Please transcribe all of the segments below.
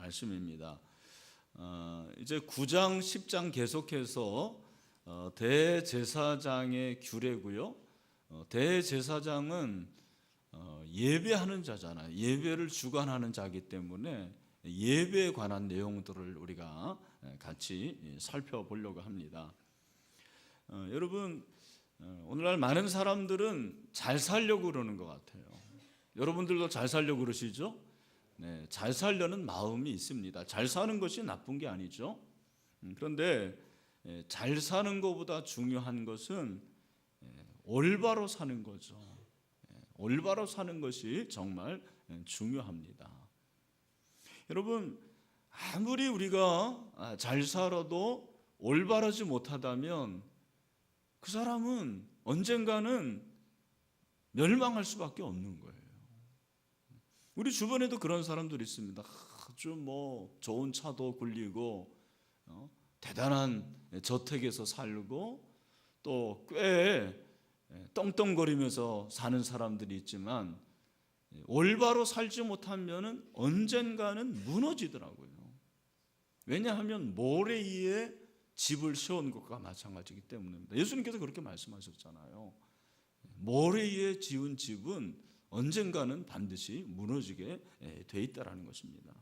말씀입니다. 이제 9장, 10장 계속해서 대제사장의 규례고요. 대제사장은 예배하는 자잖아요. 예배를 주관하는 자이기 때문에 예배에 관한 내용들을 우리가 같이 살펴보려고 합니다. 여러분, 오늘날 많은 사람들은 잘 살려고 그러는 것 같아요. 여러분들도 잘 살려고 그러시죠? 네, 잘 살려는 마음이 있습니다. 잘 사는 것이 나쁜 게 아니죠. 그런데 잘 사는 것보다 중요한 것은 올바로 사는 거죠. 올바로 사는 것이 정말 중요합니다. 여러분, 아무리 우리가 잘 살아도 올바르지 못하다면 그 사람은 언젠가는 멸망할 수밖에 없는 거예요. 우리 주변에도 그런 사람들이 있습니다. 아주 좋은 차도 굴리고 대단한 저택에서 살고 또 꽤 떵떵거리면서 사는 사람들이 있지만 올바로 살지 못하면 언젠가는 무너지더라고요. 왜냐하면 모래 위에 집을 세운 것과 마찬가지이기 때문입니다. 예수님께서 그렇게 말씀하셨잖아요. 모래 위에 지은 집은 언젠가는 반드시 무너지게 돼 있다라는 것입니다.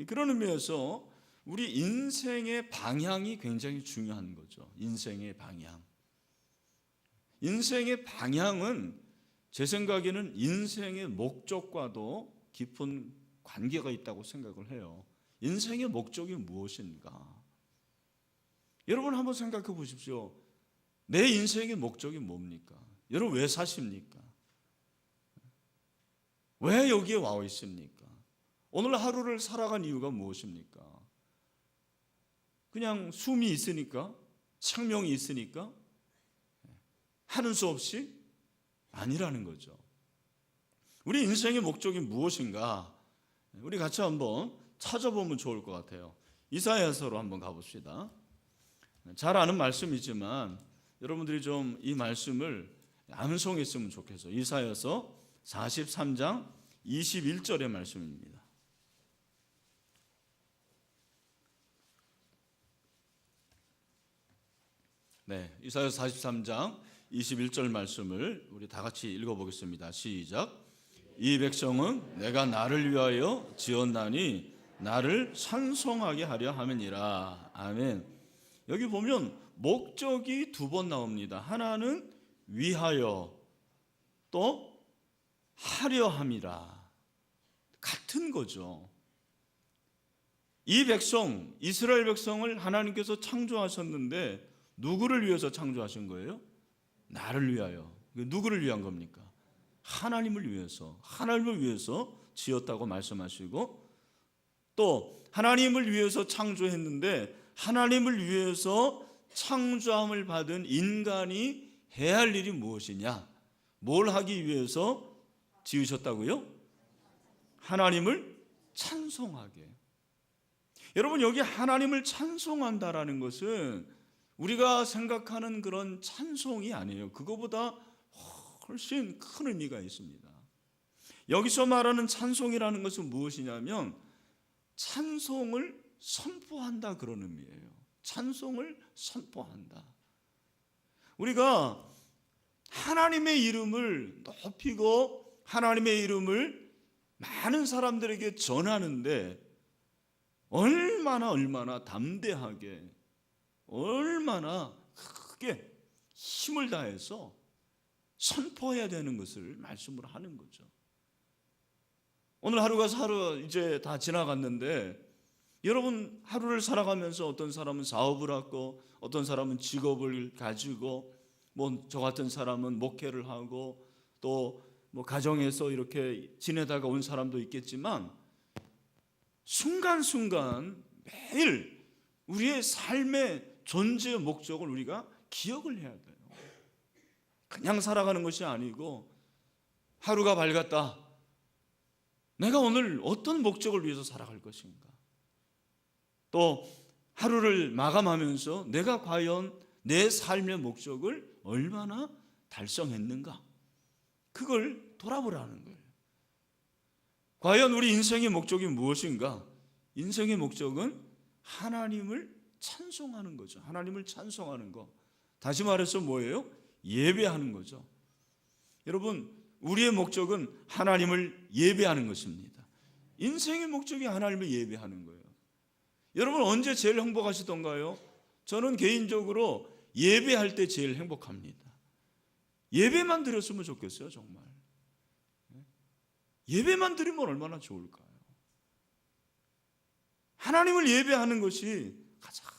그런 의미에서 우리 인생의 방향이 굉장히 중요한 거죠. 인생의 방향. 인생의 방향은 제 생각에는 인생의 목적과도 깊은 관계가 있다고 생각을 해요. 인생의 목적이 무엇인가? 여러분 한번 생각해 보십시오. 내 인생의 목적이 뭡니까? 여러분 왜 사십니까? 왜 여기에 와 있습니까? 오늘 하루를 살아간 이유가 무엇입니까? 그냥 숨이 있으니까? 생명이 있으니까? 하는 수 없이? 아니라는 거죠. 우리 인생의 목적이 무엇인가? 우리 같이 한번 찾아보면 좋을 것 같아요. 이사야서로 한번 가봅시다. 잘 아는 말씀이지만 여러분들이 좀 이 말씀을 암송했으면 좋겠어요. 이사야서 43장 21절의 말씀입니다. 네, 이사야서 43장 21절 말씀을 우리 다 같이 읽어보겠습니다. 시작. 이 백성은 내가 나를 위하여 지었나니 나를 찬송하게 하려 함이니라. 아멘. 여기 보면 목적이 두 번 나옵니다. 하나는 위하여, 또 하려 함이라. 같은 거죠. 이 백성, 이스라엘 백성을 하나님께서 창조하셨는데 누구를 위해서 창조하신 거예요? 나를 위하여. 누구를 위한 겁니까? 하나님을 위해서 지었다고 말씀하시고, 또 하나님을 위해서 창조했는데 하나님을 위해서 창조함을 받은 인간이 해야 할 일이 무엇이냐? 뭘 하기 위해서 지으셨다고요? 하나님을 찬송하게. 여러분, 여기 하나님을 찬송한다라는 것은 우리가 생각하는 그런 찬송이 아니에요. 그거보다 훨씬 큰 의미가 있습니다. 여기서 말하는 찬송이라는 것은 무엇이냐면 찬송을 선포한다, 그런 의미예요. 찬송을 선포한다. 우리가 하나님의 이름을 높이고 하나님의 이름을 많은 사람들에게 전하는데 얼마나 담대하게, 얼마나 크게 힘을 다해서 선포해야 되는 것을 말씀을 하는 거죠. 오늘 하루가 이제 다 지나갔는데 여러분 하루를 살아가면서 어떤 사람은 사업을 하고 어떤 사람은 직업을 가지고 저 같은 사람은 목회를 하고 또 가정에서 이렇게 지내다가 온 사람도 있겠지만 순간순간 매일 우리의 삶의 존재의 목적을 우리가 기억을 해야 돼요. 그냥 살아가는 것이 아니고 하루가 밝았다. 내가 오늘 어떤 목적을 위해서 살아갈 것인가? 또 하루를 마감하면서 내가 과연 내 삶의 목적을 얼마나 달성했는가? 그걸 돌아보라는 거예요. 과연 우리 인생의 목적이 무엇인가? 인생의 목적은 하나님을 찬송하는 거죠. 하나님을 찬송하는 거. 다시 말해서 뭐예요? 예배하는 거죠. 여러분, 우리의 목적은 하나님을 예배하는 것입니다. 인생의 목적이 하나님을 예배하는 거예요. 여러분, 언제 제일 행복하시던가요? 저는 개인적으로 예배할 때 제일 행복합니다. 예배만 드렸으면 좋겠어요, 정말. 예배만 드리면 얼마나 좋을까요? 하나님을 예배하는 것이 가장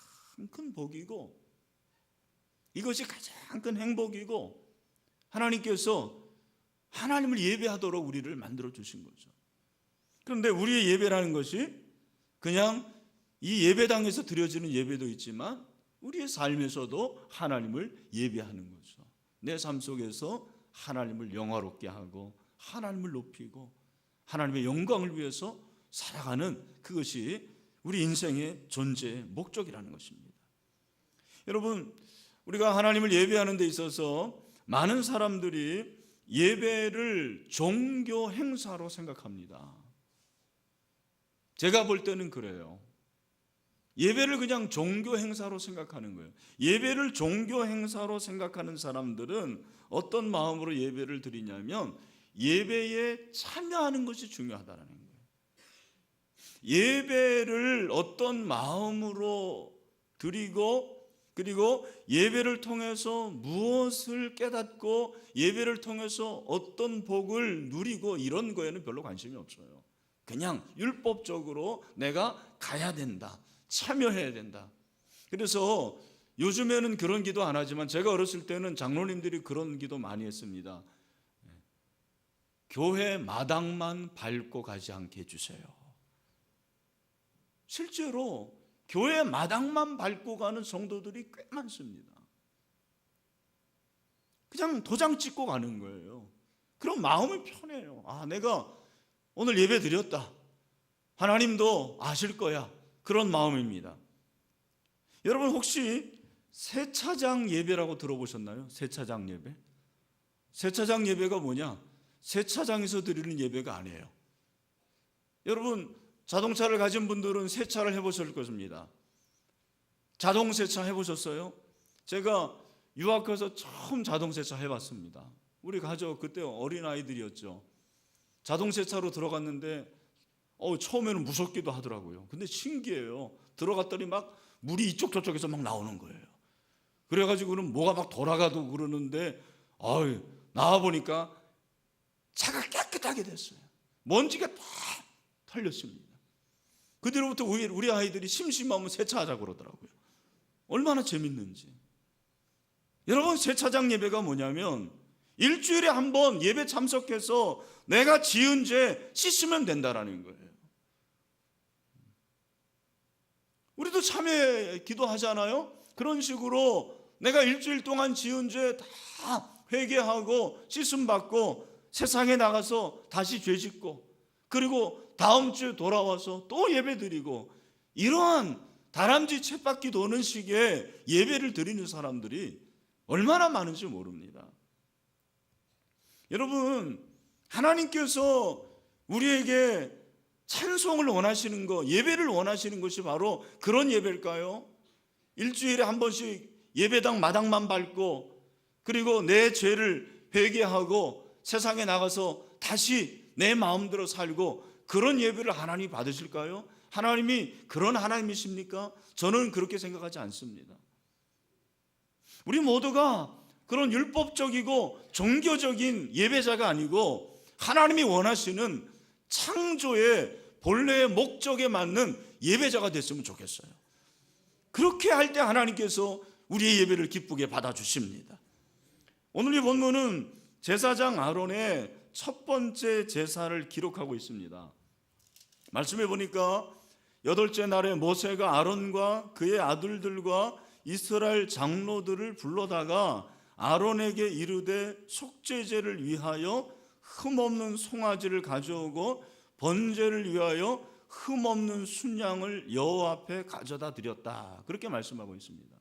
큰 복이고, 이것이 가장 큰 행복이고, 하나님께서 하나님을 예배하도록 우리를 만들어 주신 거죠. 그런데 우리의 예배라는 것이 그냥 이 예배당에서 드려지는 예배도 있지만 우리의 삶에서도 하나님을 예배하는 거죠. 내 삶 속에서 하나님을 영화롭게 하고 하나님을 높이고 하나님의 영광을 위해서 살아가는, 그것이 우리 인생의 존재의 목적이라는 것입니다. 여러분, 우리가 하나님을 예배하는 데 있어서 많은 사람들이 예배를 종교 행사로 생각합니다. 제가 볼 때는 그래요. 예배를 그냥 종교 행사로 생각하는 거예요. 예배를 종교 행사로 생각하는 사람들은 어떤 마음으로 예배를 드리냐면 예배에 참여하는 것이 중요하다는 거예요. 예배를 어떤 마음으로 드리고, 그리고 예배를 통해서 무엇을 깨닫고 예배를 통해서 어떤 복을 누리고, 이런 거에는 별로 관심이 없어요. 그냥 율법적으로 내가 가야 된다, 참여해야 된다. 그래서 요즘에는 그런 기도 안 하지만 제가 어렸을 때는 장로님들이 그런 기도 많이 했습니다. 교회 마당만 밟고 가지 않게 해주세요. 실제로 교회 마당만 밟고 가는 성도들이 꽤 많습니다. 그냥 도장 찍고 가는 거예요. 그럼 마음이 편해요. 아, 내가 오늘 예배 드렸다, 하나님도 아실 거야, 그런 마음입니다. 여러분, 혹시 세차장 예배라고 들어보셨나요? 세차장 예배? 세차장 예배가 뭐냐? 세차장에서 드리는 예배가 아니에요. 여러분, 자동차를 가진 분들은 세차를 해보실 것입니다. 자동 세차 해보셨어요? 제가 유학해서 처음 자동 세차 해봤습니다. 우리 가족 그때 어린아이들이었죠. 자동 세차로 들어갔는데 처음에는 무섭기도 하더라고요. 근데 신기해요. 들어갔더니 막 물이 이쪽 저쪽에서 막 나오는 거예요. 그래가지고는 뭐가 막 돌아가도 그러는데 나와보니까 차가 깨끗하게 됐어요. 먼지가 다 털렸습니다. 그 뒤로부터 우리 아이들이 심심하면 세차하자고 그러더라고요. 얼마나 재밌는지. 여러분, 세차장 예배가 뭐냐면 일주일에 한 번 예배 참석해서 내가 지은 죄 씻으면 된다라는 거예요. 우리도 참회 기도하잖아요. 그런 식으로 내가 일주일 동안 지은 죄 다 회개하고 씻음 받고 세상에 나가서 다시 죄 짓고, 그리고 다음 주에 돌아와서 또 예배 드리고, 이러한 다람쥐 쳇바퀴 도는 식의 예배를 드리는 사람들이 얼마나 많은지 모릅니다. 여러분, 하나님께서 우리에게 찬송을 원하시는 것, 예배를 원하시는 것이 바로 그런 예배일까요? 일주일에 한 번씩 예배당 마당만 밟고, 그리고 내 죄를 회개하고 세상에 나가서 다시 내 마음대로 살고, 그런 예배를 하나님이 받으실까요? 하나님이 그런 하나님이십니까? 저는 그렇게 생각하지 않습니다. 우리 모두가 그런 율법적이고 종교적인 예배자가 아니고 하나님이 원하시는 창조의 본래의 목적에 맞는 예배자가 됐으면 좋겠어요. 그렇게 할 때 하나님께서 우리의 예배를 기쁘게 받아주십니다. 오늘 이 본문은 제사장 아론의 첫 번째 제사를 기록하고 있습니다. 말씀해 보니까 8째 날에 모세가 아론과 그의 아들들과 이스라엘 장로들을 불러다가 아론에게 이르되 속죄제를 위하여 흠없는 송아지를 가져오고 번제를 위하여 흠없는 순양을 여호와 앞에 가져다 드렸다. 그렇게 말씀하고 있습니다.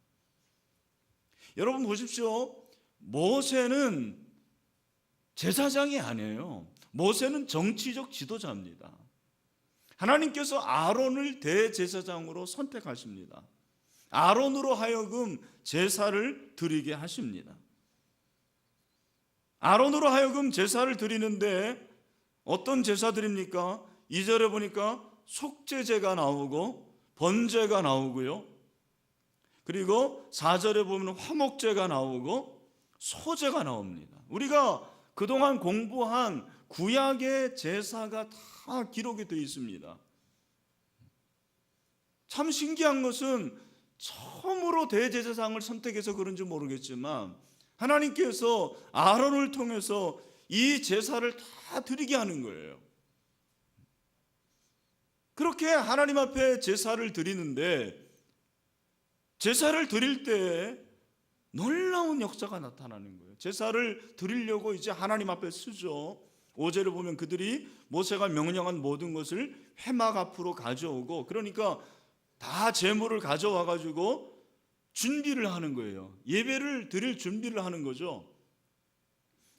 여러분 보십시오. 모세는 제사장이 아니에요. 모세는 정치적 지도자입니다. 하나님께서 아론을 대제사장으로 선택하십니다. 아론으로 하여금 제사를 드리게 하십니다. 아론으로 하여금 제사를 드리는데 어떤 제사 드립니까? 2절에 보니까 속죄제가 나오고 번제가 나오고요. 그리고 4절에 보면 화목제가 나오고 소제가 나옵니다. 우리가 그동안 공부한 구약의 제사가 다 기록이 되어 있습니다. 참 신기한 것은 처음으로 대제사장을 선택해서 그런지 모르겠지만 하나님께서 아론을 통해서 이 제사를 다 드리게 하는 거예요. 그렇게 하나님 앞에 제사를 드리는데 제사를 드릴 때 놀라운 역사가 나타나는 거예요. 제사를 드리려고 이제 하나님 앞에 쓰죠. 5절을 보면 그들이 모세가 명령한 모든 것을 회막 앞으로 가져오고, 그러니까 다 제물을 가져와 가지고 준비를 하는 거예요. 예배를 드릴 준비를 하는 거죠.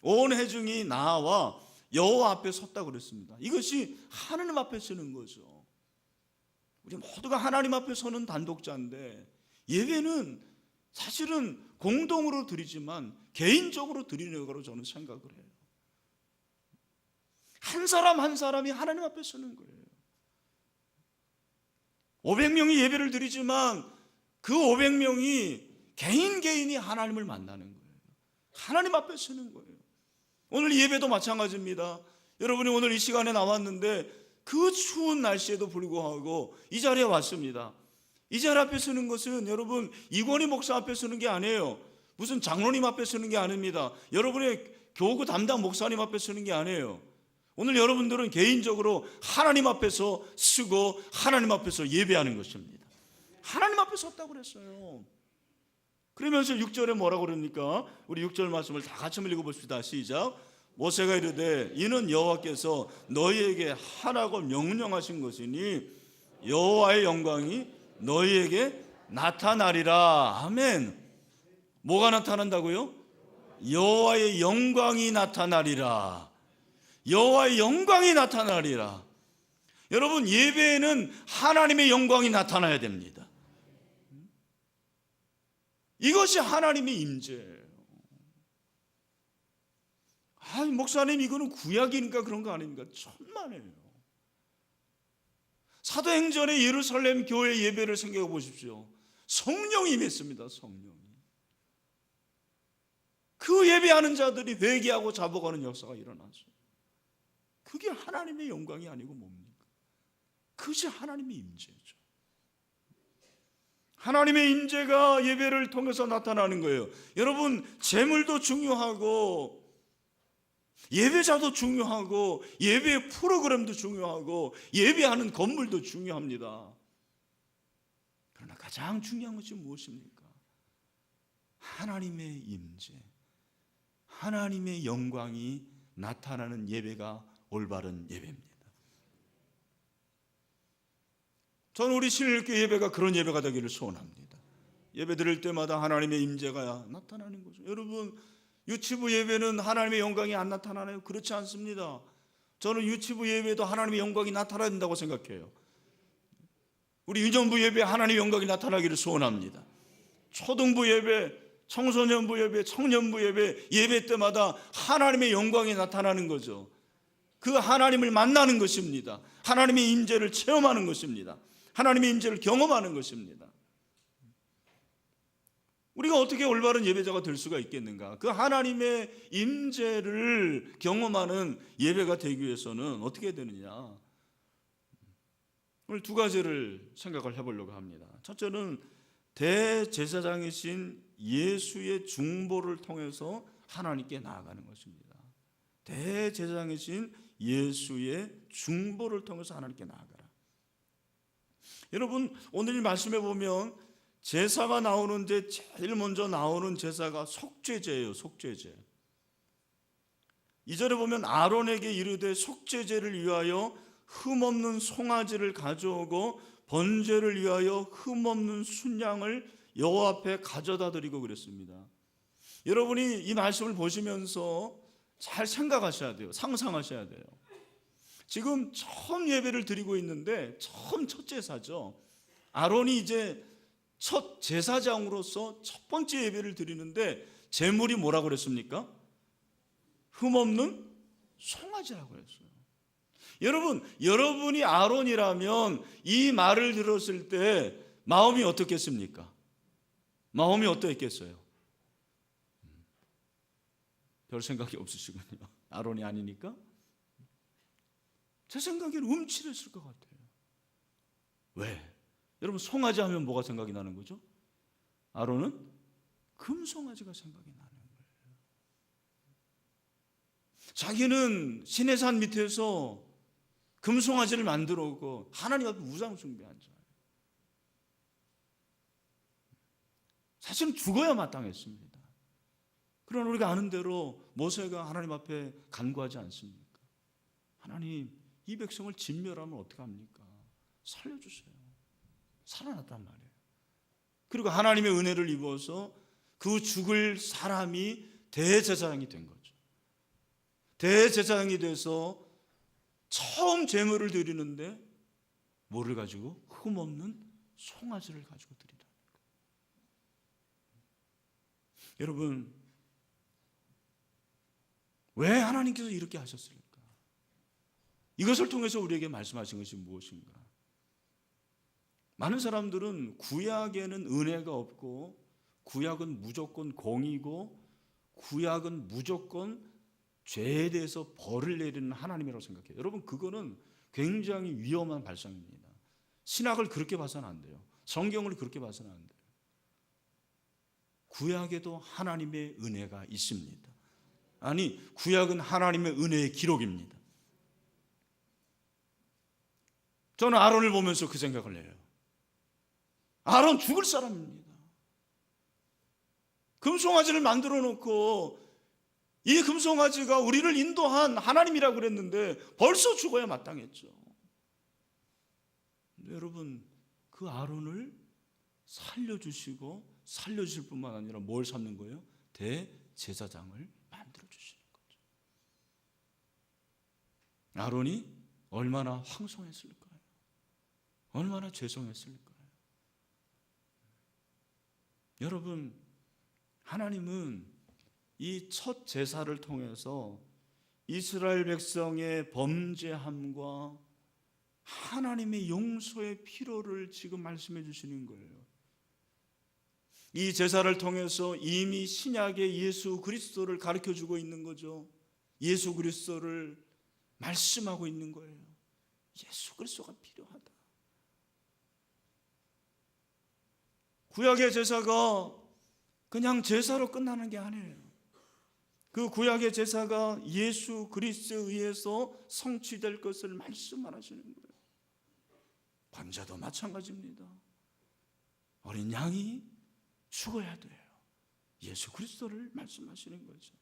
온 회중이 나와 여호와 앞에 섰다고 그랬습니다. 이것이 하나님 앞에 서는 거죠. 우리 모두가 하나님 앞에 서는 단독자인데 예배는 사실은 공동으로 드리지만 개인적으로 드리는 거로 저는 생각을 해요. 한 사람 한 사람이 하나님 앞에 서는 거예요. 500명이 예배를 드리지만 그 500명이 개인이 하나님을 만나는 거예요. 하나님 앞에 서는 거예요. 오늘 예배도 마찬가지입니다. 여러분이 오늘 이 시간에 나왔는데 그 추운 날씨에도 불구하고 이 자리에 왔습니다. 이 자리 앞에 서는 것은 여러분 이권희 목사 앞에 서는 게 아니에요. 무슨 장로님 앞에 서는 게 아닙니다. 여러분의 교구 담당 목사님 앞에 서는 게 아니에요. 오늘 여러분들은 개인적으로 하나님 앞에서 쓰고 하나님 앞에서 예배하는 것입니다. 하나님 앞에 섰다고 그랬어요. 그러면서 6절에 뭐라고 그럽니까? 우리 6절 말씀을 다 같이 한번 읽어봅시다. 시작. 모세가 이르되 이는 여호와께서 너희에게 하라고 명령하신 것이니 여호와의 영광이 너희에게 나타나리라. 아멘. 뭐가 나타난다고요? 여호와의 영광이 나타나리라. 여호와의 영광이 나타나리라. 여러분 예배에는 하나님의 영광이 나타나야 됩니다. 이것이 하나님의 임재예요. 목사님 이거는 구약이니까 그런 거 아닙니까? 천만에요. 사도행전의 예루살렘 교회 예배를 생각해 보십시오. 성령이 임했습니다. 성령이. 그 예배하는 자들이 회개하고 잡아가는 역사가 일어났어요. 그게 하나님의 영광이 아니고 뭡니까? 그것이 하나님의 임재죠. 하나님의 임재가 예배를 통해서 나타나는 거예요. 여러분 제물도 중요하고 예배자도 중요하고 예배 프로그램도 중요하고 예배하는 건물도 중요합니다. 그러나 가장 중요한 것이 무엇입니까? 하나님의 임재, 하나님의 영광이 나타나는 예배가 올바른 예배입니다. 저는 우리 신일교회 예배가 그런 예배가 되기를 소원합니다. 예배 드릴 때마다 하나님의 임재가 나타나는 거죠. 여러분 유치부 예배는 하나님의 영광이 안 나타나나요? 그렇지 않습니다. 저는 유치부 예배도 하나님의 영광이 나타나야 된다고 생각해요. 우리 유년부 예배 하나님의 영광이 나타나기를 소원합니다. 초등부 예배, 청소년부 예배, 청년부 예배, 예배 때마다 하나님의 영광이 나타나는 거죠. 그 하나님을 만나는 것입니다. 하나님의 임재를 체험하는 것입니다. 하나님의 임재를 경험하는 것입니다. 우리가 어떻게 올바른 예배자가 될 수가 있겠는가? 그 하나님의 임재를 경험하는 예배가 되기 위해서는 어떻게 해야 되느냐? 오늘 두 가지를 생각을 해보려고 합니다. 첫째는 대제사장이신 예수의 중보를 통해서 하나님께 나아가는 것입니다. 대제사장이신 예수의 중보를 통해서 하나님께 나아가라. 여러분 오늘 말씀해 보면 제사가 나오는데 제일 먼저 나오는 제사가 속죄제예요. 속죄제. 2절에 보면 아론에게 이르되 속죄제를 위하여 흠없는 송아지를 가져오고 번제를 위하여 흠없는 순양을 여호와 앞에 가져다 드리고 그랬습니다. 여러분이 이 말씀을 보시면서 잘 생각하셔야 돼요. 상상하셔야 돼요. 지금 처음 예배를 드리고 있는데 첫 제사죠. 아론이 이제 첫 제사장으로서 첫 번째 예배를 드리는데 제물이 뭐라고 그랬습니까? 흠없는 송아지라고 그랬어요. 여러분, 여러분이 아론이라면 이 말을 들었을 때 마음이 어떻겠습니까? 마음이 어떠했겠어요? 별 생각이 없으시군요. 아론이 아니니까. 제 생각에는 움찔했을 것 같아요. 왜? 여러분, 송아지 하면 뭐가 생각이 나는 거죠? 아론은 금송아지가 생각이 나는 거예요. 자기는 시내산 밑에서 금송아지를 만들어 오고 하나님 앞에 우상 숭배한 자예요. 사실은 죽어야 마땅했습니다. 그러나 우리가 아는 대로 모세가 하나님 앞에 간구하지 않습니까? 하나님, 이 백성을 진멸하면 어떡합니까? 살려주세요. 살아났단 말이에요. 그리고 하나님의 은혜를 입어서 그 죽을 사람이 대제사장이 된 거죠. 대제사장이 돼서 처음 제물을 드리는데 뭐를 가지고? 흠없는 송아지를 가지고 드리라는 거예요. 여러분, 왜 하나님께서 이렇게 하셨을까? 이것을 통해서 우리에게 말씀하신 것이 무엇인가? 많은 사람들은 구약에는 은혜가 없고 구약은 무조건 공이고 구약은 무조건 죄에 대해서 벌을 내리는 하나님이라고 생각해요. 여러분, 그거는 굉장히 위험한 발상입니다. 신학을 그렇게 봐서는 안 돼요. 성경을 그렇게 봐서는 안 돼요. 구약에도 하나님의 은혜가 있습니다. 아니, 구약은 하나님의 은혜의 기록입니다. 저는 아론을 보면서 그 생각을 해요. 아론 죽을 사람입니다. 금송아지를 만들어 놓고 이 금송아지가 우리를 인도한 하나님이라고 그랬는데 벌써 죽어야 마땅했죠. 여러분, 그 아론을 살려주시고 살려주실 뿐만 아니라 뭘 삼는 거예요? 대제사장을 만들어 주시는 거죠. 아론이 얼마나 황송했을까요? 얼마나 죄송했을까요? 여러분, 하나님은 이 첫 제사를 통해서 이스라엘 백성의 범죄함과 하나님의 용서의 필요를 지금 말씀해 주시는 거예요. 이 제사를 통해서 이미 신약의 예수 그리스도를 가르쳐 주고 있는 거죠. 예수 그리스도를 말씀하고 있는 거예요. 예수 그리스도가 필요하다. 구약의 제사가 그냥 제사로 끝나는 게 아니에요. 그 구약의 제사가 예수 그리스도에 의해서 성취될 것을 말씀하시는 거예요. 관자도 마찬가지입니다. 어린 양이 죽어야 돼요. 예수 그리스도를 말씀하시는 거죠.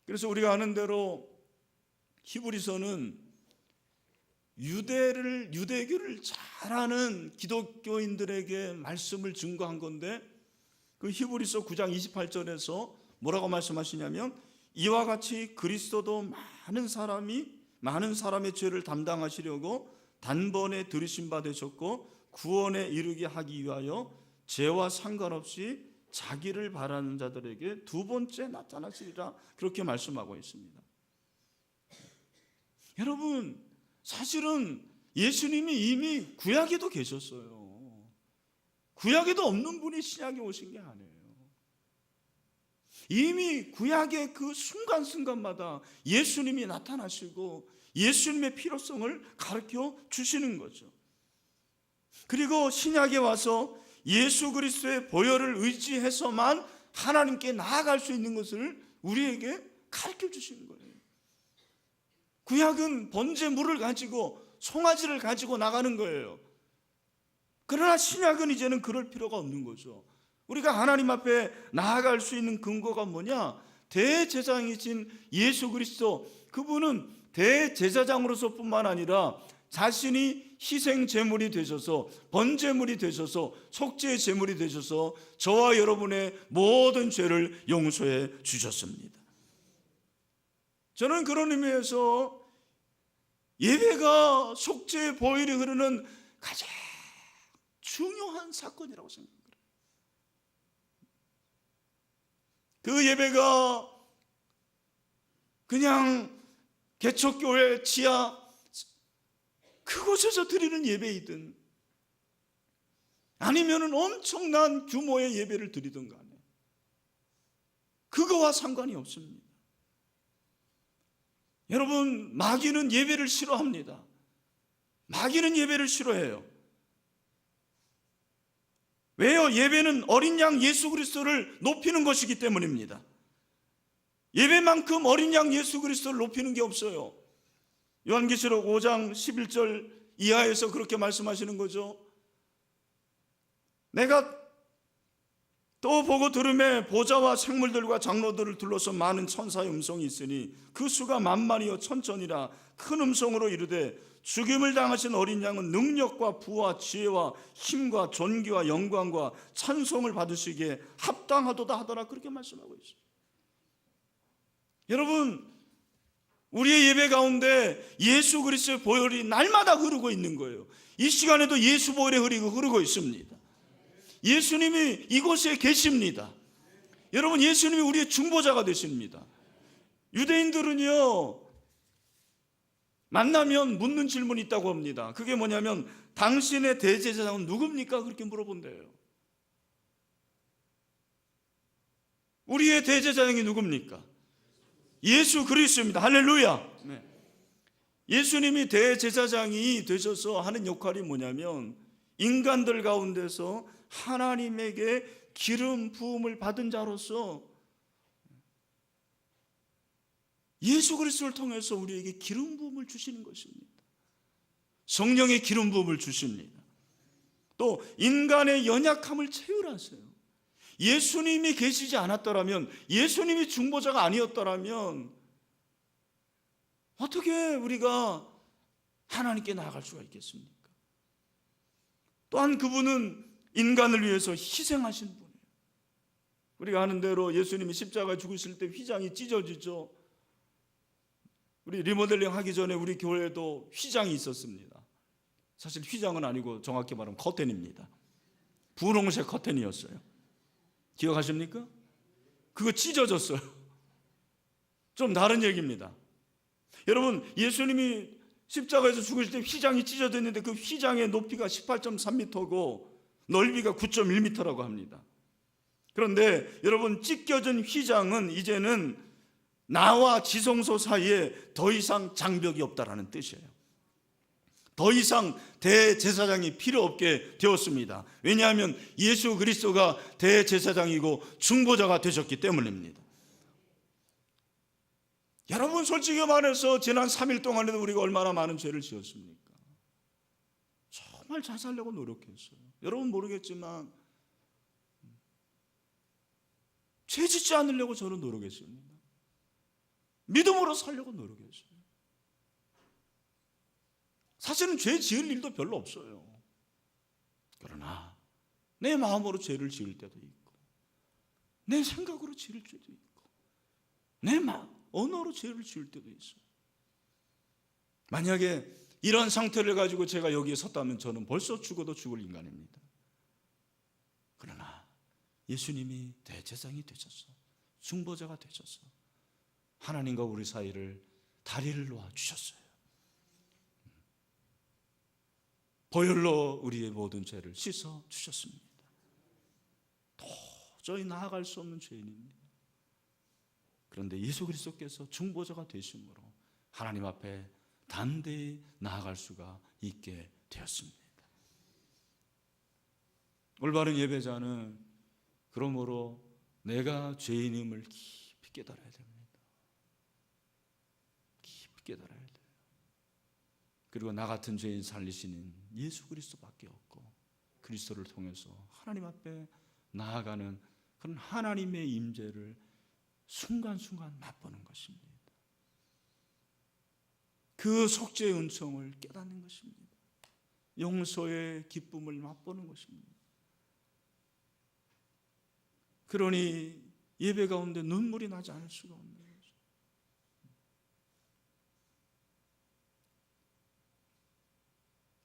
그래서 우리가 아는 대로 히브리서는 유대교를 잘 아는 기독교인들에게 말씀을 증거한 건데, 그 히브리서 9장 28절에서 뭐라고 말씀하시냐면, 이와 같이 그리스도도 많은 사람의 죄를 담당하시려고 단번에 들으신 바 되셨고 구원에 이르게 하기 위하여 죄와 상관없이 자기를 바라는 자들에게 두 번째 나타나시리라, 그렇게 말씀하고 있습니다. 여러분, 사실은 예수님이 이미 구약에도 계셨어요. 구약에도 없는 분이 신약에 오신 게 아니에요. 이미 구약의 그 순간순간마다 예수님이 나타나시고 예수님의 필요성을 가르쳐 주시는 거죠. 그리고 신약에 와서 예수 그리스도의 보혈을 의지해서만 하나님께 나아갈 수 있는 것을 우리에게 가르쳐 주시는 거예요. 구약은 번제물을 가지고 송아지를 가지고 나가는 거예요. 그러나 신약은 이제는 그럴 필요가 없는 거죠. 우리가 하나님 앞에 나아갈 수 있는 근거가 뭐냐? 대제사장이신 예수 그리스도, 그분은 대제사장으로서 뿐만 아니라 자신이 희생 제물이 되셔서, 번제물이 되셔서, 속죄의 제물이 되셔서 저와 여러분의 모든 죄를 용서해 주셨습니다. 저는 그런 의미에서 예배가 속죄의 보혈이 흐르는 가장 중요한 사건이라고 생각해요. 그 예배가 그냥 개척교회 지하 그곳에서 드리는 예배이든 아니면은 엄청난 규모의 예배를 드리든 간에 그거와 상관이 없습니다. 여러분, 마귀는 예배를 싫어합니다. 마귀는 예배를 싫어해요. 왜요? 예배는 어린 양 예수 그리스도를 높이는 것이기 때문입니다. 예배만큼 어린 양 예수 그리스도를 높이는 게 없어요. 요한계시록 5장 11절 이하에서 그렇게 말씀하시는 거죠. 내가 또 보고 들음에 보좌와 생물들과 장로들을 둘러서 많은 천사의 음성이 있으니 그 수가 만만이요 천천이라 큰 음성으로 이르되 죽임을 당하신 어린 양은 능력과 부와 지혜와 힘과 존귀와 영광과 찬송을 받으시기에 합당하도다 하더라. 그렇게 말씀하고 있어요. 여러분, 우리의 예배 가운데 예수 그리스도의 보혈이 날마다 흐르고 있는 거예요. 이 시간에도 예수 보혈이 흐르고 있습니다. 예수님이 이곳에 계십니다. 여러분, 예수님이 우리의 중보자가 되십니다. 유대인들은요, 만나면 묻는 질문이 있다고 합니다. 그게 뭐냐면 당신의 대제사장은 누굽니까? 그렇게 물어본대요. 우리의 대제사장이 누굽니까? 예수 그리스도입니다. 할렐루야. 네. 예수님이 대제사장이 되셔서 하는 역할이 뭐냐면 인간들 가운데서 하나님에게 기름 부음을 받은 자로서 예수 그리스도를 통해서 우리에게 기름 부음을 주시는 것입니다. 성령의 기름 부음을 주십니다. 또 인간의 연약함을 채울하세요. 예수님이 계시지 않았더라면, 예수님이 중보자가 아니었더라면 어떻게 우리가 하나님께 나아갈 수가 있겠습니까? 또한 그분은 인간을 위해서 희생하신 분이에요. 우리가 아는 대로 예수님이 십자가에 죽으실 때 휘장이 찢어지죠. 우리 리모델링 하기 전에 우리 교회에도 휘장이 있었습니다. 사실 휘장은 아니고 정확히 말하면 커튼입니다. 분홍색 커튼이었어요. 기억하십니까? 그거 찢어졌어요. 좀 다른 얘기입니다. 여러분, 예수님이 십자가에서 죽으실 때 휘장이 찢어졌는데 그 휘장의 높이가 18.3m고 넓이가 9.1m라고 합니다. 그런데 여러분, 찢겨진 휘장은 이제는 나와 지성소 사이에 더 이상 장벽이 없다라는 뜻이에요. 더 이상 대제사장이 필요 없게 되었습니다. 왜냐하면 예수 그리스도가 대제사장이고 중보자가 되셨기 때문입니다. 여러분, 솔직히 말해서 지난 3일 동안에도 우리가 얼마나 많은 죄를 지었습니까? 정말 잘 살려고 노력했어요. 여러분 모르겠지만 죄 짓지 않으려고 저는 노력했습니다. 믿음으로 살려고 노력했어요. 사실은 죄 지을 일도 별로 없어요. 그러나 내 마음으로 죄를 지을 때도 있고, 내 생각으로 지을 때도 있고, 내 언어로 죄를 지을 때도 있어요. 만약에 이런 상태를 가지고 제가 여기에 섰다면 저는 벌써 죽어도 죽을 인간입니다. 그러나 예수님이 대제사장이 되셔서 중보자가 되셔서 하나님과 우리 사이를 다리를 놓아 주셨어요. 보혈로 우리의 모든 죄를 씻어 주셨습니다. 도저히 나아갈 수 없는 죄인입니다. 그런데 예수 그리스도께서 중보자가 되심으로 하나님 앞에 담대히 나아갈 수가 있게 되었습니다. 올바른 예배자는 그러므로 내가 죄인임을 깊이 깨달아야 됩니다. 깊이 깨달아야 돼요. 그리고 나 같은 죄인 살리시는 예수 그리스도밖에 없고, 그리스도를 통해서 하나님 앞에 나아가는 그런 하나님의 임재를 순간순간 맛보는 것입니다. 그 속죄의 은총을 깨닫는 것입니다. 용서의 기쁨을 맛보는 것입니다. 그러니 예배 가운데 눈물이 나지 않을 수가 없는 거죠.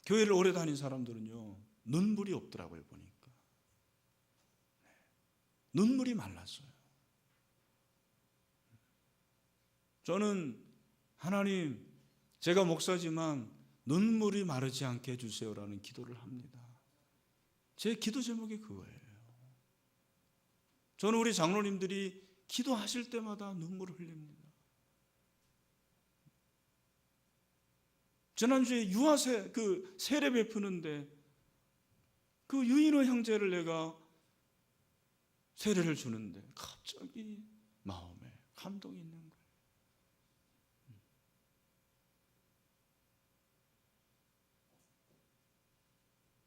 교회를 오래 다닌 사람들은요, 눈물이 없더라고요, 보니까. 눈물이 말랐어요. 저는 하나님, 제가 목사지만 눈물이 마르지 않게 해주세요라는 기도를 합니다. 제 기도 제목이 그거예요. 저는 우리 장로님들이 기도하실 때마다 눈물을 흘립니다. 지난주에 유아세 그 세례 베푸는데 그 유인호 형제를 내가 세례를 주는데 갑자기 마음에 감동이 있는 거예요.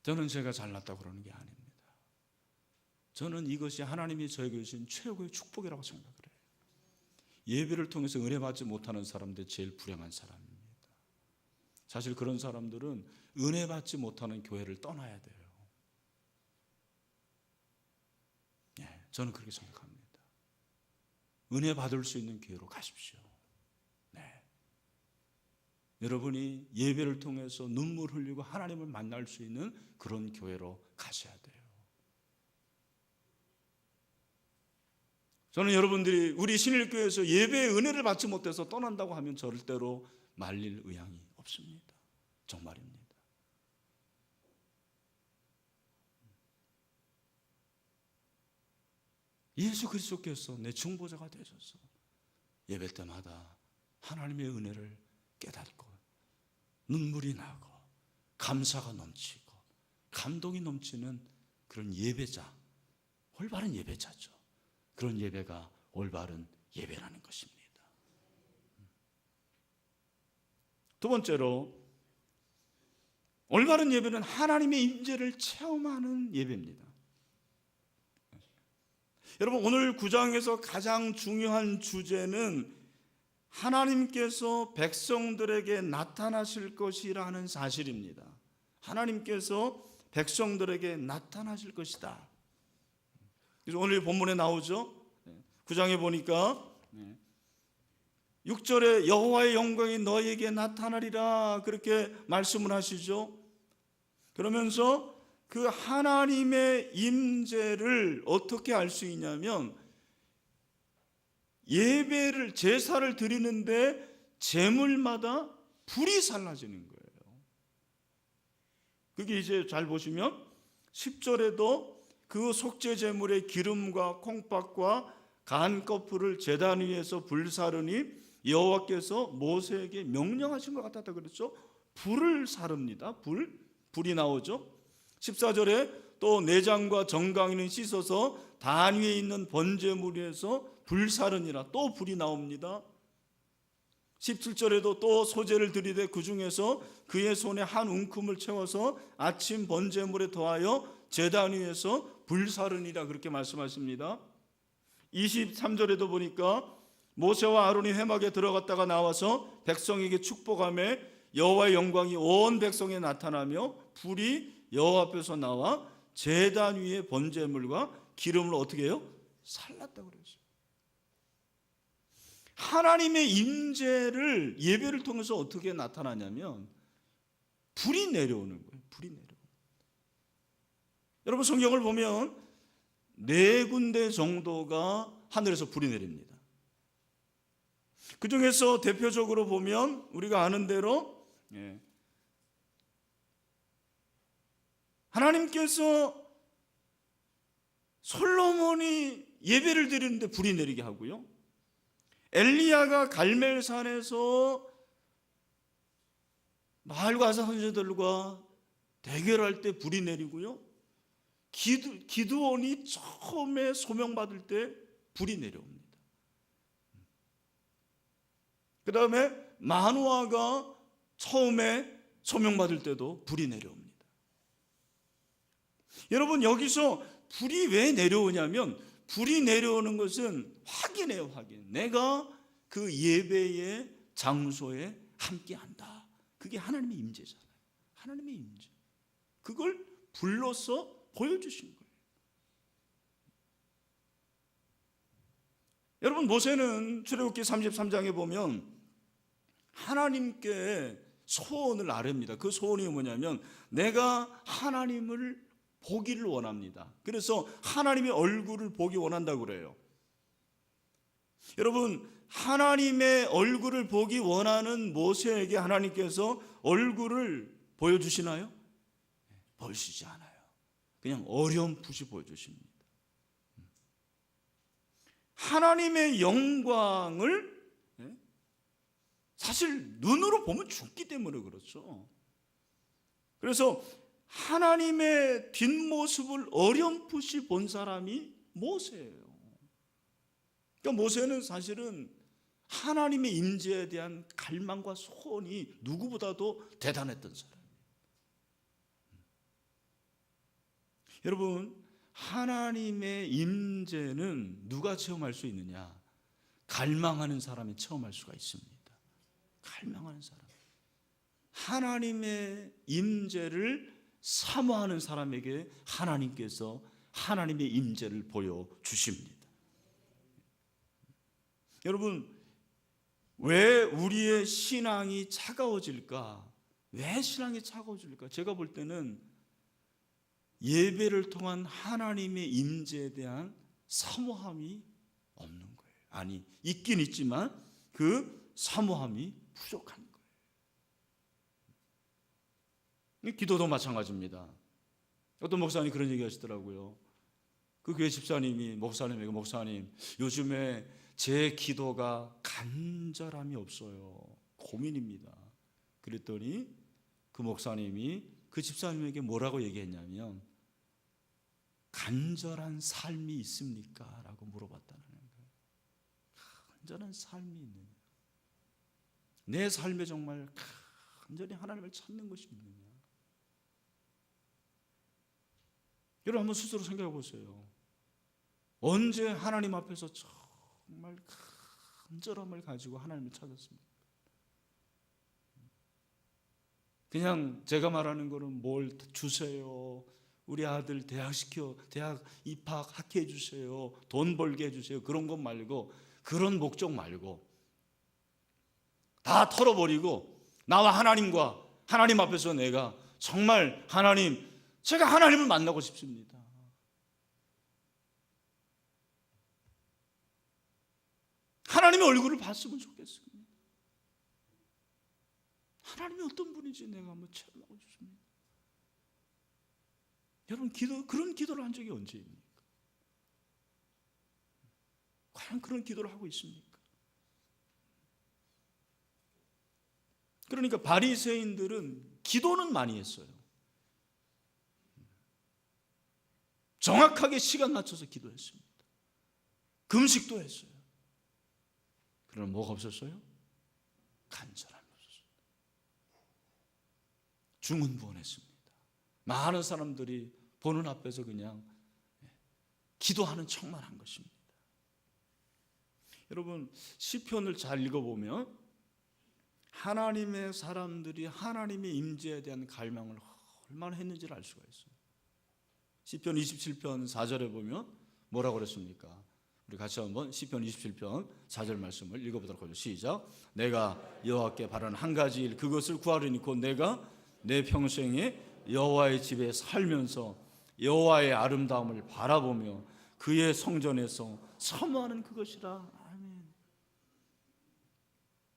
저는 제가 잘났다고 그러는 게 아닙니다. 저는 이것이 하나님이 저에게 주신 최고의 축복이라고 생각을 해요. 예배를 통해서 은혜 받지 못하는 사람들 제일 불행한 사람입니다. 사실 그런 사람들은 은혜 받지 못하는 교회를 떠나야 돼요. 저는 그렇게 생각합니다. 은혜 받을 수 있는 교회로 가십시오. 여러분이 예배를 통해서 눈물 흘리고 하나님을 만날 수 있는 그런 교회로 가셔야 돼요. 저는 여러분들이 우리 신일교회에서 예배의 은혜를 받지 못해서 떠난다고 하면 절대로 말릴 의향이 없습니다. 정말입니다. 예수 그리스도께서 내 중보자가 되셔서 예배 때마다 하나님의 은혜를 깨닫고 눈물이 나고 감사가 넘치고 감동이 넘치는 그런 예배자, 올바른 예배자죠. 그런 예배가 올바른 예배라는 것입니다. 두 번째로, 올바른 예배는 하나님의 임재를 체험하는 예배입니다. 여러분, 오늘 9장에서 가장 중요한 주제는 하나님께서 백성들에게 나타나실 것이라는 사실입니다. 하나님께서 백성들에게 나타나실 것이다. 그래서 오늘 본문에 나오죠. 9장에 보니까 6절에 여호와의 영광이 너에게 나타나리라 그렇게 말씀을 하시죠. 그러면서 그 하나님의 임재를 어떻게 알 수 있냐면 예배를 제사를 드리는데 제물마다 불이 살라지는 거예요. 그게 이제 잘 보시면 10절에도 그 속죄 제물의 기름과 콩팥과 간 거풀을 제단 위에서 불사르니 여호와께서 모세에게 명령하신 것 같았다 그랬죠. 불을 사릅니다. 불이 나오죠. 14절에 또 내장과 정강이는 씻어서 단 위에 있는 번제물 위에서 불사르니라, 또 불이 나옵니다. 17절에도 또 소제를 드리되 그 중에서 그의 손에 한 웅큼을 채워서 아침 번제물에 더하여 제단 위에서 불사르니라 그렇게 말씀하십니다. 23절에도 보니까 모세와 아론이 회막에 들어갔다가 나와서 백성에게 축복하며 여호와의 영광이 온 백성에 나타나며 불이 여호와 앞에서 나와 제단 위에 번제물과 기름을 어떻게 해요? 살랐다고 그랬어요. 하나님의 임재를 예배를 통해서 어떻게 나타나냐면 불이 내려오는 거예요. 불이 내려오는 거예요. 여러분, 성경을 보면 4군데 정도가 하늘에서 불이 내립니다. 그 중에서 대표적으로 보면 우리가 아는 대로 하나님께서 솔로몬이 예배를 드리는데 불이 내리게 하고요, 엘리야가 갈멜산에서 바알과 아사 선지자들과 대결할 때 불이 내리고요, 기드온이 처음에 소명받을 때 불이 내려옵니다. 그 다음에 마노아가 처음에 소명받을 때도 불이 내려옵니다. 여러분, 여기서 불이 왜 내려오냐면 불이 내려오는 것은 확인해요. 확인. 내가 그 예배의 장소에 함께한다. 그게 하나님의 임재잖아요. 하나님의 임재. 그걸 불로서 보여주신 거예요. 여러분, 모세는 출애굽기 33장에 보면 하나님께 소원을 아뢰입니다. 그 소원이 뭐냐면 내가 하나님을 보기를 원합니다. 그래서 하나님의 얼굴을 보기 원한다고 그래요. 여러분, 하나님의 얼굴을 보기 원하는 모세에게 하나님께서 얼굴을 보여주시나요? 보여주시지 않아요. 그냥 어렴풋이 보여주십니다. 하나님의 영광을 사실 눈으로 보면 죽기 때문에 그렇죠. 그래서 하나님의 뒷모습을 어렴풋이 본 사람이 모세예요. 그러니까 모세는 사실은 하나님의 임재에 대한 갈망과 소원이 누구보다도 대단했던 사람이에요. 여러분, 하나님의 임재는 누가 체험할 수 있느냐? 갈망하는 사람이 체험할 수가 있습니다. 갈망하는 사람, 하나님의 임재를 사모하는 사람에게 하나님께서 하나님의 임재를 보여주십니다. 여러분, 왜 우리의 신앙이 차가워질까? 왜 신앙이 차가워질까? 제가 볼 때는 예배를 통한 하나님의 임재에 대한 사모함이 없는 거예요. 아니, 있긴 있지만 그 사모함이 부족한 거예요. 기도도 마찬가지입니다. 어떤 목사님이 그런 얘기 하시더라고요. 그 교회 집사님이 목사님에게, 목사님, 요즘에 제 기도가 간절함이 없어요. 고민입니다. 그랬더니 그 목사님이 그 집사님에게 뭐라고 얘기했냐면, 간절한 삶이 있습니까? 라고 물어봤다는 거예요. 간절한 삶이 있느냐? 내 삶에 정말 간절히 하나님을 찾는 것이 있느냐? 여러분, 한번 스스로 생각해 보세요. 언제 하나님 앞에서 정말 간절함을 가지고 하나님을 찾았습니까? 그냥 제가 말하는 거는 뭘 주세요, 우리 아들 대학 입학하게 해주세요, 돈 벌게 해주세요, 그런 것 말고, 그런 목적 말고 다 털어버리고 나와 하나님 앞에서 내가 정말 하나님, 제가 하나님을 만나고 싶습니다. 하나님의 얼굴을 봤으면 좋겠습니다. 하나님이 어떤 분인지 내가 한번 체험하고 싶습니다. 여러분, 그런 기도를 한 적이 언제입니까? 과연 그런 기도를 하고 있습니까? 그러니까 바리새인들은 기도는 많이 했어요. 정확하게 시간 맞춰서 기도했습니다. 금식도 했어요. 그러나 뭐가 없었어요? 간절함이 없었어요. 중언부언했습니다. 많은 사람들이 보는 앞에서 그냥 기도하는 척만 한 것입니다. 여러분, 시편을 잘 읽어보면 하나님의 사람들이 하나님의 임재에 대한 갈망을 얼마나 했는지를 알 수가 있어요. 시편 27편 4절에 보면 뭐라고 그랬습니까? 우리 같이 한번 시편 27편 4절 말씀을 읽어보도록 하죠. 시작. 내가 여호와께 바라는 한 가지 일, 그것을 구하려니 곧 내가 내 평생에 여호와의 집에 살면서 여호와의 아름다움을 바라보며 그의 성전에서 사모하는 그것이라. 아멘.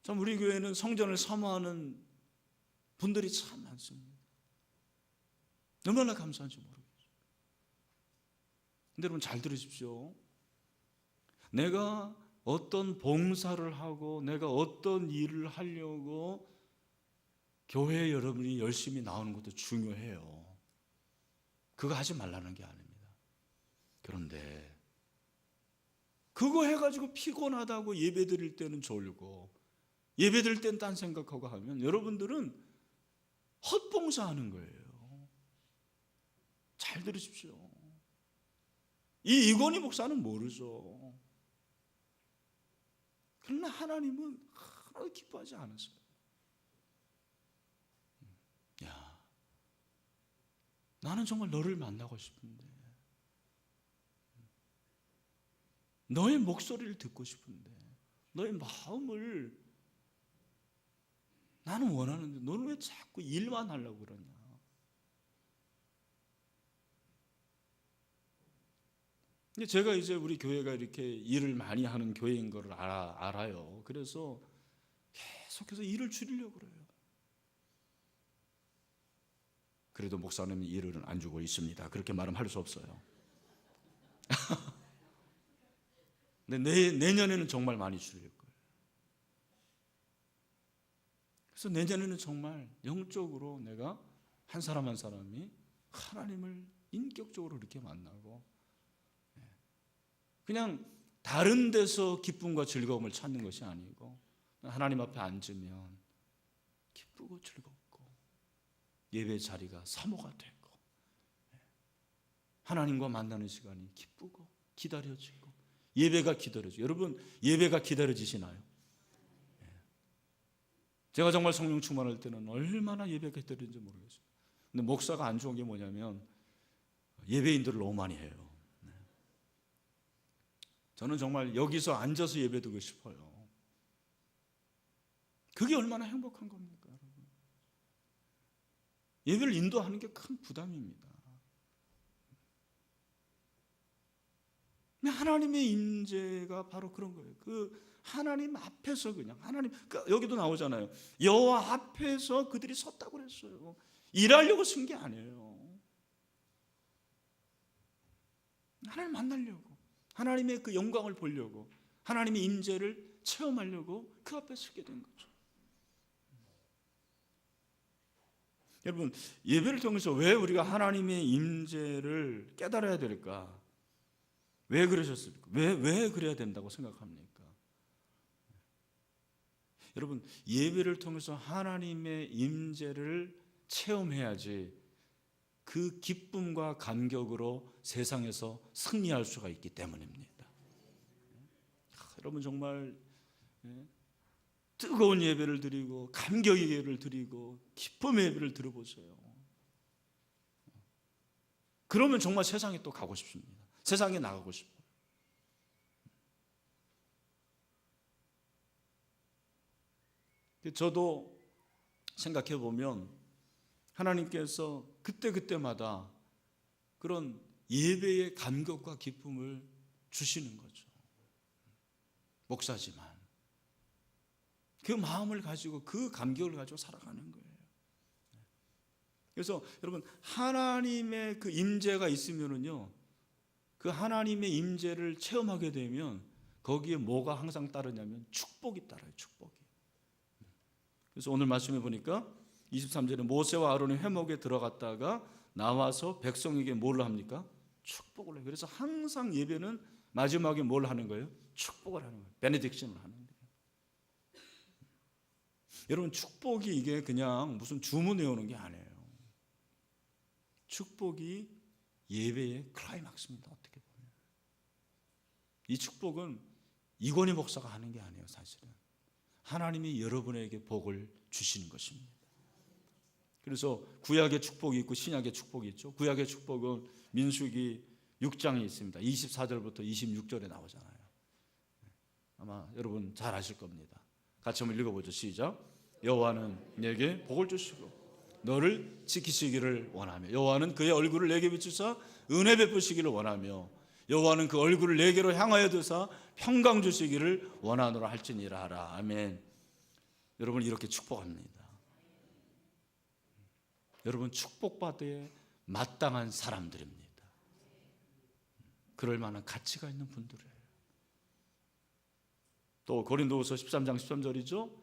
참, 우리 교회는 성전을 사모하는 분들이 참 많습니다. 얼마나 감사한지 모르겠어요. 근데 여러분, 잘 들으십시오. 내가 어떤 봉사를 하고 내가 어떤 일을 하려고 교회에 여러분이 열심히 나오는 것도 중요해요. 그거 하지 말라는 게 아닙니다. 그런데 그거 해가지고 피곤하다고 예배 드릴 때는 졸고 예배 드릴 때는 딴 생각하고 하면 여러분들은 헛봉사하는 거예요. 잘 들으십시오. 이건희 목사는 모르죠. 그러나 하나님은 하나도 기뻐하지 않았어요. 야, 나는 정말 너를 만나고 싶은데, 너의 목소리를 듣고 싶은데, 너의 마음을 나는 원하는데 너는 왜 자꾸 일만 하려고 그러냐. 근데 제가 이제 우리 교회가 이렇게 일을 많이 하는 교회인 걸 알아요. 그래서 계속해서 일을 줄이려고 그래요. 그래도 목사님은 일을 안 주고 있습니다. 그렇게 말은 할 수 없어요. 근데 내년에는 정말 많이 줄일 거예요. 그래서 내년에는 정말 영적으로 내가 한 사람 한 사람이 하나님을 인격적으로 이렇게 만나고 그냥 다른 데서 기쁨과 즐거움을 찾는 것이 아니고 하나님 앞에 앉으면 기쁘고 즐겁고 예배 자리가 사모가 되고 하나님과 만나는 시간이 기쁘고 기다려지고 예배가 기다려지고. 여러분 예배가 기다려지시나요? 제가 정말 성령 충만할 때는 얼마나 예배가 기다리는지 모르겠어요. 근데 목사가 안 좋은 게 뭐냐면 예배인들을 너무 많이 해요. 저는 정말 여기서 앉아서 예배드리고 싶어요. 그게 얼마나 행복한 겁니까, 여러분? 예배를 인도하는 게 큰 부담입니다. 하나님의 임재가 바로 그런 거예요. 그 하나님 앞에서 그냥 하나님, 여기도 나오잖아요. 여호와 앞에서 그들이 섰다고 그랬어요. 일하려고 쓴 게 아니에요. 하나님 만나려고, 하나님의 그 영광을 보려고, 하나님의 임재를 체험하려고 그 앞에 서게 된 거죠. 여러분 예배를 통해서 왜 우리가 하나님의 임재를 깨달아야 될까? 왜 그러셨습니까? 왜 그래야 된다고 생각합니까? 여러분 예배를 통해서 하나님의 임재를 체험해야지 그 기쁨과 감격으로 세상에서 승리할 수가 있기 때문입니다. 여러분 정말 뜨거운 예배를 드리고 감격의 예배를 드리고 기쁨의 예배를 드려보세요. 그러면 정말 세상에 또 가고 싶습니다. 세상에 나가고 싶어요. 저도 생각해 보면 하나님께서 그때마다 그런 예배의 감격과 기쁨을 주시는 거죠. 목사지만 그 마음을 가지고 그 감격을 가지고 살아가는 거예요. 그래서 여러분 하나님의 그 임재가 있으면은요, 그 하나님의 임재를 체험하게 되면 거기에 뭐가 항상 따르냐면 축복이 따라요. 축복이. 그래서 오늘 말씀해 보니까 23절에 모세와 아론의 회목에 들어갔다가 나와서 백성에게 뭘 합니까? 축복을 해요. 그래서 항상 예배는 마지막에 뭘 하는 거예요? 축복을 하는 거예요. 베네딕션을 하는 거예요. 여러분 축복이 이게 그냥 무슨 주문 외우는 게 아니에요. 축복이 예배의 클라이막스입니다. 어떻게 보면 이 축복은 이건희 목사가 하는 게 아니에요. 사실은 하나님이 여러분에게 복을 주시는 것입니다. 그래서 구약의 축복이 있고 신약의 축복이 있죠. 구약의 축복은 민수기 6장에 있습니다. 24절부터 26절에 나오잖아요. 아마 여러분 잘 아실 겁니다. 같이 한번 읽어보죠. 시작. 여호와는 내게 복을 주시고 너를 지키시기를 원하며 여호와는 그의 얼굴을 내게 비추사 은혜 베푸시기를 원하며 여호와는 그 얼굴을 내게로 향하여 두사 평강 주시기를 원하노라 할지니라 하라. 아멘. 여러분 이렇게 축복합니다. 여러분 축복받기에 마땅한 사람들입니다. 그럴 만한 가치가 있는 분들이에요. 또 고린도후서 13장 13절이죠.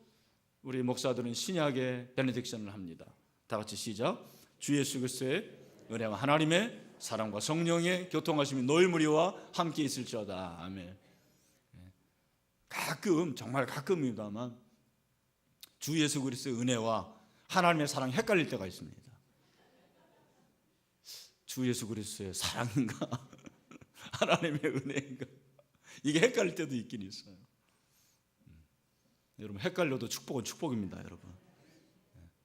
우리 목사들은 신약의 베네딕션을 합니다. 다 같이 시작. 주 예수 그리스도의 은혜와 하나님의 사랑과 성령의 교통하심이 너희 무리와 함께 있을지어다. 아멘. 가끔 정말 가끔입니다만 주 예수 그리스도의 은혜와 하나님의 사랑이 헷갈릴 때가 있습니다. 주 예수 그리스도의 사랑인가 하나님의 은혜인가 이게 헷갈릴 때도 있긴 있어요. 여러분 헷갈려도 축복은 축복입니다. 여러분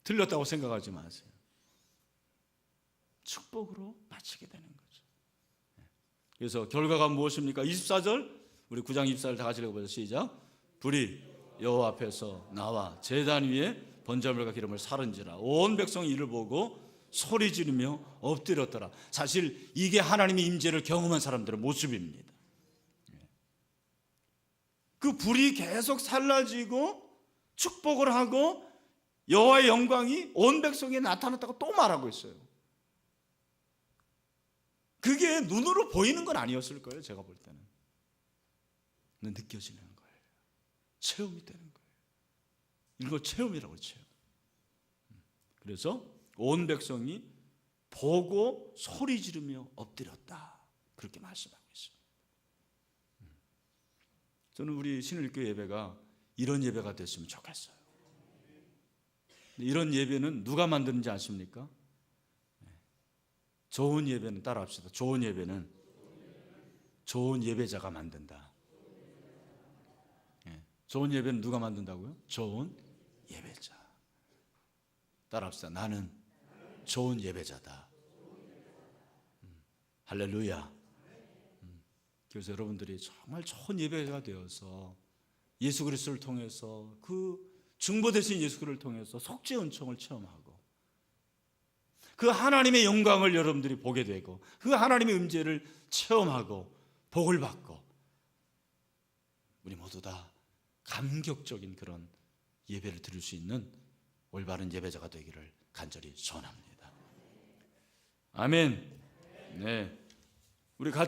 틀렸다고 생각하지 마세요. 축복으로 마치게 되는 거죠. 그래서 결과가 무엇입니까? 24절 우리 9장 24절 다 같이 읽어보죠. 시작. 불이 여호와 앞에서 나와 제단 위에 번제물과 기름을 사른지라 온 백성이 이를 보고 소리 지르며 엎드렸더라. 사실 이게 하나님의 임재를 경험한 사람들의 모습입니다. 그 불이 계속 살라지고 축복을 하고 여호와의 영광이 온 백성에 나타났다고 또 말하고 있어요. 그게 눈으로 보이는 건 아니었을 거예요. 제가 볼 때는. 근데 느껴지는 거예요. 체험이 되는 거예요. 이걸 체험이라고 체험. 그래서 온 백성이 보고 소리 지르며 엎드렸다. 그렇게 말씀하고 있습니다. 저는 우리 신일교회 예배가 이런 예배가 됐으면 좋겠어요. 이런 예배는 누가 만드는지 아십니까? 좋은 예배는 따라합시다. 좋은 예배는 좋은 예배자가 만든다. 좋은 예배는 누가 만든다고요? 좋은 예배자. 따라합시다. 나는 좋은 예배자다. 할렐루야. 그래서 여러분들이 정말 좋은 예배가 되어서 예수 그리스도를 통해서 그 중보되신 예수 그리스도를 통해서 속죄 은총을 체험하고 그 하나님의 영광을 여러분들이 보게 되고 그 하나님의 임재를 체험하고 복을 받고 우리 모두 다 감격적인 그런 예배를 드릴 수 있는 올바른 예배자가 되기를 간절히 소원합니다. 아멘. 네, 우리 같이